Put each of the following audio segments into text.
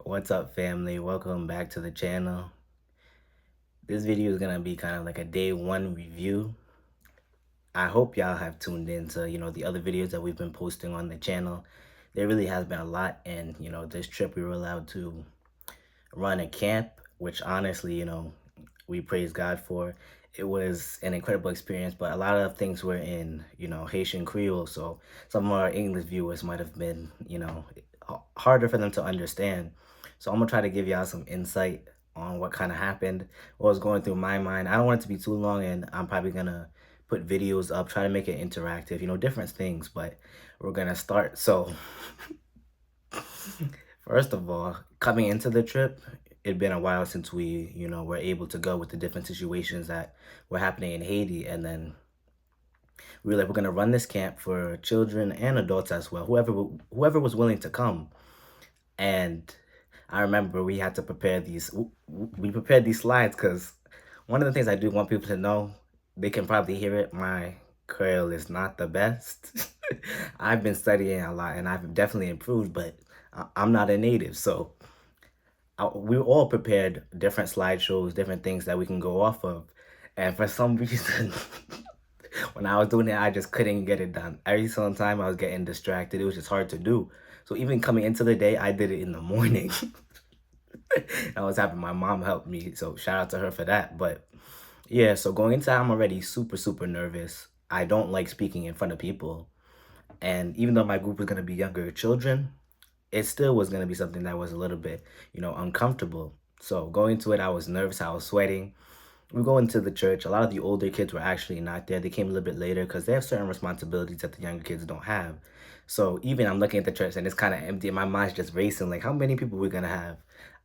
What's up, family? Welcome back to the channel. This video is gonna be kind of like a day one review. I hope y'all have tuned into, the other videos that we've been posting on the channel. There really has been a lot, and this trip we were allowed to run a camp, which honestly, we praise God for. It was an incredible experience, but a lot of things were in, Haitian Creole, so some of our English viewers might have been, harder for them to understand. So I'm gonna try to give y'all some insight on what kind of happened, what was going through my mind. I don't want it to be too long, and I'm probably gonna put videos up, try to make it interactive, different things, but we're gonna start. So first of all, coming into the trip, it'd been a while since we, were able to go with the different situations that were happening in Haiti. And then we were like, we're gonna run this camp for children and adults as well, whoever was willing to come. And I remember we had to prepare we prepared these slides because one of the things I do want people to know, they can probably hear it, my Creole is not the best. I've been studying a lot and I've definitely improved, but I'm not a native. So we all prepared different slideshows, different things that we can go off of. And for some reason, when I was doing it, I just couldn't get it done. Every single time I was getting distracted, it was just hard to do. So even coming into the day, I did it in the morning. I was having my mom help me, so shout out to her for that. But yeah, so going into that, I'm already super, super nervous. I don't like speaking in front of people. And even though my group was gonna be younger children, it still was gonna be something that was a little bit, uncomfortable. So going to it, I was nervous, I was sweating. We go into the church. A lot of the older kids were actually not there. They came a little bit later because they have certain responsibilities that the younger kids don't have. So even I'm looking at the church and it's kind of empty. And my mind's just racing. Like, how many people we're gonna have?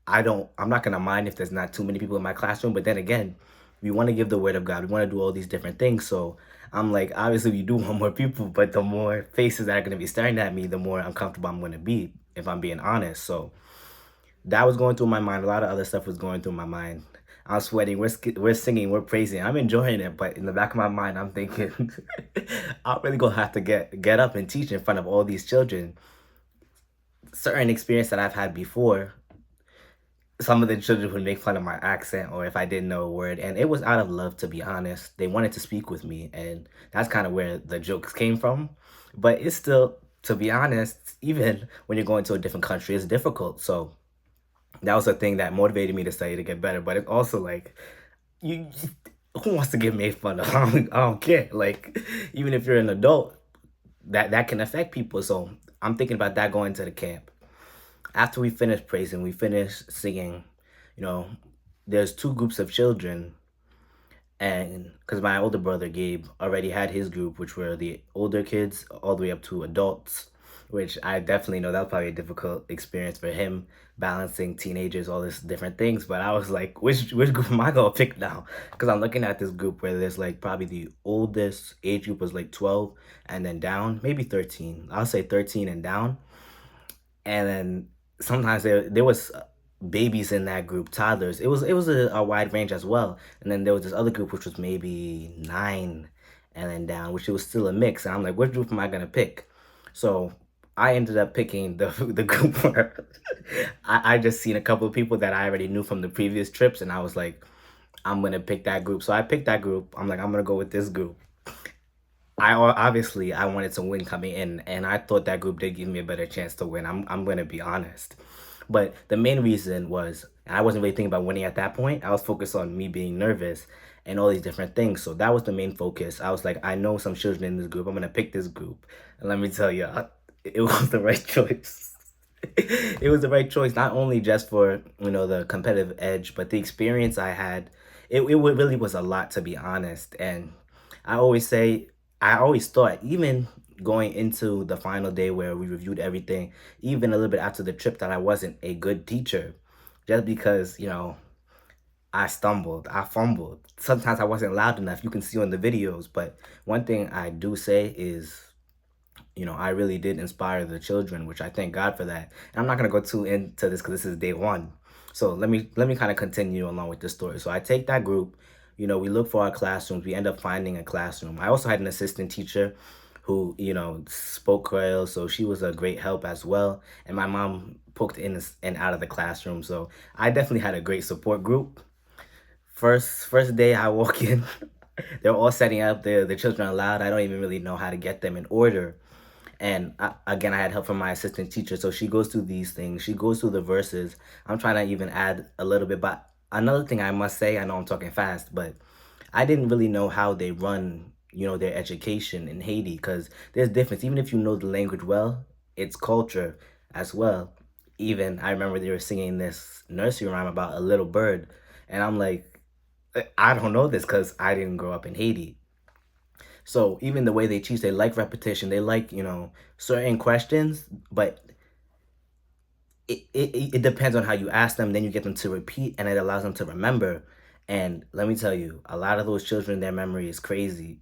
I'm not gonna mind if there's not too many people in my classroom. But then again, we want to give the word of God. We want to do all these different things. So I'm like, obviously we do want more people, but the more faces that are gonna be staring at me, the more uncomfortable I'm gonna be, if I'm being honest. So that was going through my mind. A lot of other stuff was going through my mind. I'm sweating. We're singing. We're praising. I'm enjoying it, but in the back of my mind, I'm thinking, I'm really gonna have to get up and teach in front of all these children. Certain experience that I've had before, some of the children would make fun of my accent or if I didn't know a word, and it was out of love, to be honest. They wanted to speak with me, and that's kind of where the jokes came from. But it's still, to be honest, even when you're going to a different country, it's difficult. So that was the thing that motivated me to study to get better. But it's also like you who wants to get made fun of? I don't care. Like even if you're an adult, that can affect people. So I'm thinking about that going to the camp. After we finish praising, we finish singing, you know, there's two groups of children, and because my older brother Gabe already had his group, which were the older kids all the way up to adults, which I definitely know that was probably a difficult experience for him, balancing teenagers, all this different things. But I was like, which group am I gonna pick now? Because I'm looking at this group where there's like probably the oldest age group was like 12 and then down, maybe 13. I'll say 13 and down, and then sometimes there was babies in that group, toddlers. It was a wide range as well. And then there was this other group which was maybe 9 and then down, which it was still a mix. And I'm like, which group am I gonna pick? So I ended up picking the the group where I just seen a couple of people that I already knew from the previous trips, and I was like, I'm gonna pick that group. So I picked that group. I'm like, I'm gonna go with this group. Obviously I wanted to win coming in, and I thought that group did give me a better chance to win. I'm gonna be honest, but the main reason was I wasn't really thinking about winning at that point. I was focused on me being nervous and all these different things. So that was the main focus. I was like, I know some children in this group. I'm gonna pick this group, and let me tell you, it was the right choice. It was the right choice, not only just for the competitive edge, but the experience I had. Really was a lot, to be honest. And I always say, I always thought, even going into the final day where we reviewed everything, even a little bit after the trip, that I wasn't a good teacher, just because I stumbled, I fumbled. Sometimes I wasn't loud enough. You can see on the videos. But one thing I do say is, I really did inspire the children, which I thank God for that. And I'm not gonna go too into this because this is day one. So let me kind of continue along with this story. So I take that group, we look for our classrooms. We end up finding a classroom. I also had an assistant teacher who, spoke Creole, so she was a great help as well. And my mom poked in and out of the classroom, so I definitely had a great support group. First day I walk in, they're all setting up the children aloud. I don't even really know how to get them in order. And again, I had help from my assistant teacher. So she goes through these things. She goes through the verses. I'm trying to even add a little bit. But another thing I must say, I know I'm talking fast, but I didn't really know how they run, their education in Haiti, because there's difference. Even if you know the language well, it's culture as well. Even I remember they were singing this nursery rhyme about a little bird, and I'm like, I don't know this because I didn't grow up in Haiti. So even the way they teach, they like repetition. They like, certain questions, but it depends on how you ask them. Then you get them to repeat, and it allows them to remember. And let me tell you, a lot of those children, their memory is crazy.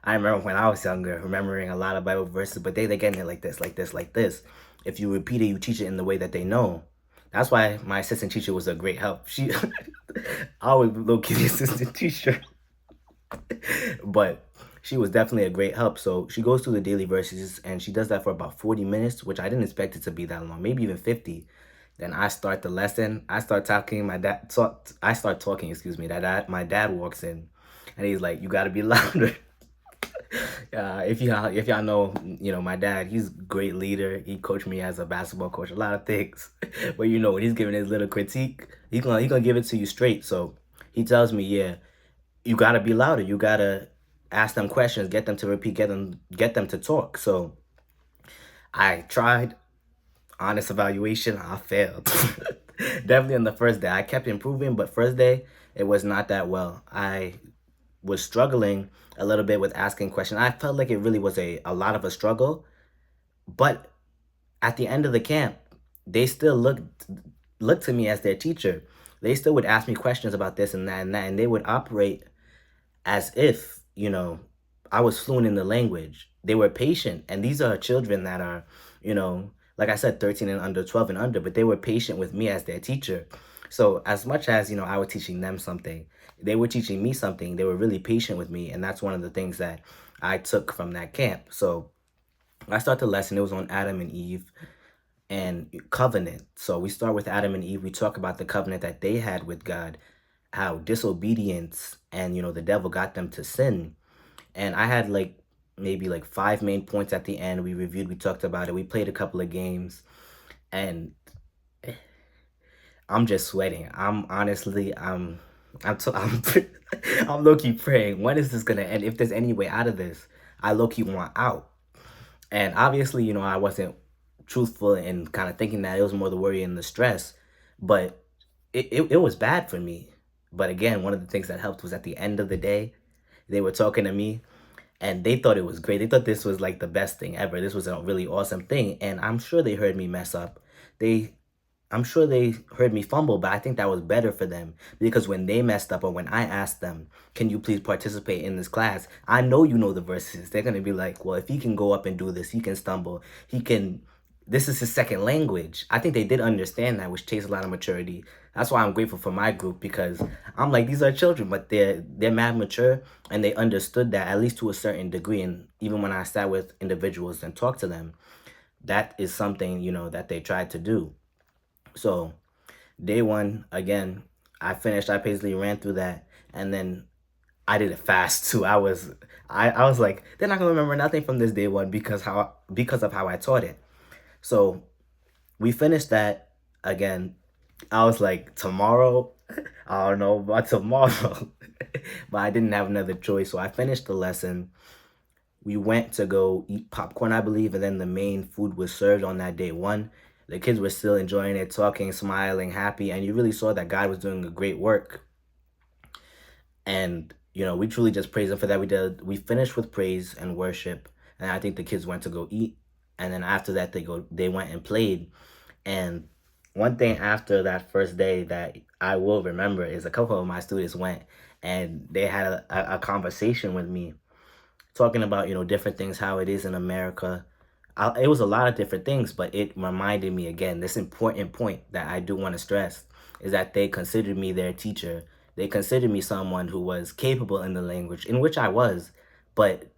I remember when I was younger, remembering a lot of Bible verses, but they getting it like this, like this, like this. If you repeat it, you teach it in the way that they know. That's why my assistant teacher was a great help. She, I was low key assistant teacher. But she was definitely a great help. So she goes through the daily verses and she does that for about 40 minutes, which I didn't expect it to be that long, maybe even 50. Then I start the lesson. I start talking. I start talking. Excuse me. My dad walks in, and he's like, "You got to be louder." If y'all know, my dad. He's a great leader. He coached me as a basketball coach, a lot of things. But when he's giving his little critique, he gonna give it to you straight. So he tells me, yeah, you gotta be louder. You gotta ask them questions, get them to repeat, get them to talk. So I tried. Honest evaluation, I failed. Definitely on the first day. I kept improving, but first day it was not that well. I was struggling a little bit with asking questions. I felt like it really was a lot of a struggle, but at the end of the camp, they still looked to me as their teacher. They still would ask me questions about this and that, and they would operate as if, I was fluent in the language. They were patient. And these are children that are, like I said, 13 and under, 12 and under, but they were patient with me as their teacher. So as much as, I was teaching them something, they were teaching me something. They were really patient with me. And that's one of the things that I took from that camp. So I started the lesson. It was on Adam and Eve and covenant. So we start with Adam and Eve. We talk about the covenant that they had with God, how disobedience and, the devil got them to sin. And I had like maybe like five main points at the end. We reviewed, we talked about it, we played a couple of games, and I'm just sweating. I'm honestly, I'm I'm low key praying. When is this gonna end? If there's any way out of this, I low key want out. And obviously, I wasn't truthful in kind of thinking that it was more the worry and the stress, but it was bad for me. But again, one of the things that helped was at the end of the day, they were talking to me and they thought it was great. They thought this was like the best thing ever. This was a really awesome thing. And I'm sure they heard me mess up. They I'm sure they heard me fumble, but I think that was better for them because when they messed up or when I asked them, "Can you please participate in this class?" I know you know the verses. They're going to be like, "Well, if he can go up and do this, he can stumble. He can This is his second language." I think they did understand that, which takes a lot of maturity. That's why I'm grateful for my group because I'm like, these are children, but they're mad mature and they understood that at least to a certain degree. And even when I sat with individuals and talked to them, that is something, that they tried to do. So day one, again, I basically ran through that and then I did it fast too. I was like, they're not gonna remember nothing from this day one because of how I taught it. So we finished that again. I was like, tomorrow, I don't know about tomorrow. But I didn't have another choice. So I finished the lesson. We went to go eat popcorn, I believe, and then the main food was served on that day one. The kids were still enjoying it, talking, smiling, happy, and you really saw that God was doing a great work. And, we truly just praise him for that. We finished with praise and worship, and I think the kids went to go eat. And then after that they went and played. And one thing after that first day that I will remember is a couple of my students went and they had a conversation with me talking about, different things, how it is in America. It was a lot of different things, but it reminded me again, this important point that I do want to stress is that they considered me their teacher. They considered me someone who was capable in the language, in which I was, but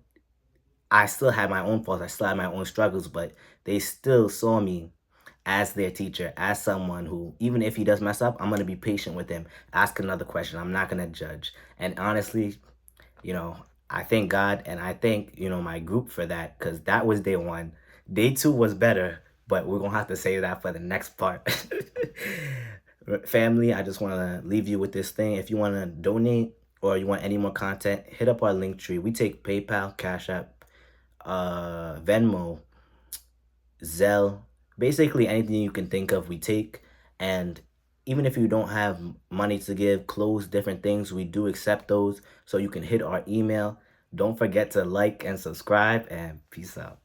I still had my own faults, I still had my own struggles, but they still saw me as their teacher, as someone who, even if he does mess up, I'm gonna be patient with him. Ask another question. I'm not gonna judge. And honestly, you know, I thank God and I thank, my group for that, because that was day one. Day two was better, but we're gonna have to save that for the next part. Family, I just wanna leave you with this thing. If you wanna donate or you want any more content, hit up our link tree. We take PayPal, Cash App, Venmo, Zelle, basically anything you can think of, we take. And even if you don't have money to give, clothes, different things, we do accept those. So you can hit our email. Don't forget to like and subscribe, and peace out.